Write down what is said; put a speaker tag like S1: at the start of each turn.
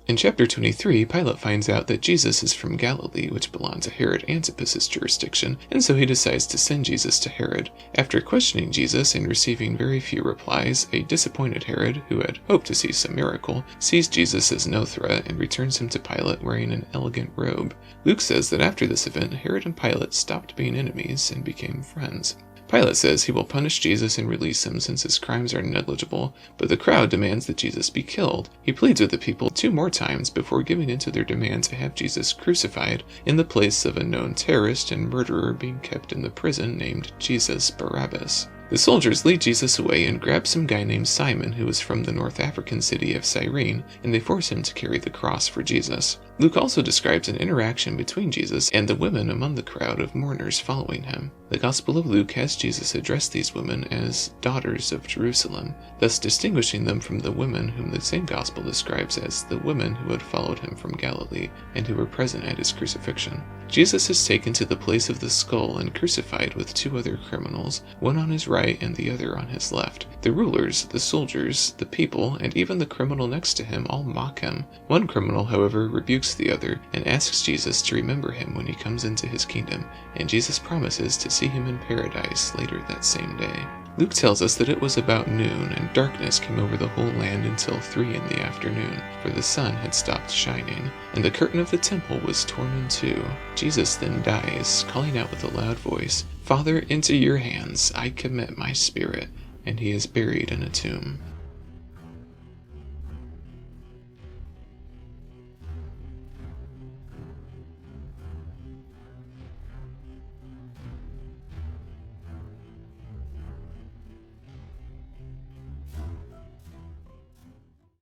S1: In chapter 23, Pilate finds out that Jesus is from Galilee, which belonged to Herod Antipas's jurisdiction, and so he decides to send Jesus to Herod. After questioning Jesus and receiving very few replies, a disappointed Herod, who had hoped to see some miracle, sees Jesus as no threat and returns him to Pilate wearing an elegant robe. Luke says that after this event, Herod and Pilate stopped being enemies and became friends. Pilate says he will punish Jesus and release him since his crimes are negligible, but the crowd demands that Jesus be killed. He pleads with the people 2 more times before giving in to their demand to have Jesus crucified in the place of a known terrorist and murderer being kept in the prison named Jesus Barabbas. The soldiers lead Jesus away and grab some guy named Simon who is from the North African city of Cyrene, and they force him to carry the cross for Jesus. Luke also describes an interaction between Jesus and the women among the crowd of mourners following him. The Gospel of Luke has Jesus address these women as daughters of Jerusalem, thus distinguishing them from the women whom the same Gospel describes as the women who had followed him from Galilee and who were present at his crucifixion. Jesus is taken to the place of the skull and crucified with 2 other criminals, one on his right and the other on his left. The rulers, the soldiers, the people, and even the criminal next to him all mock him. One criminal, however, rebukes the other and asks Jesus to remember him when he comes into his kingdom, and Jesus promises to see him in paradise later that same day. Luke tells us that it was about noon, and darkness came over the whole land until 3 in the afternoon, for the sun had stopped shining, and the curtain of the temple was torn in 2. Jesus then dies, calling out with a loud voice, "Father, into your hands I commit my spirit," and he is buried in a tomb.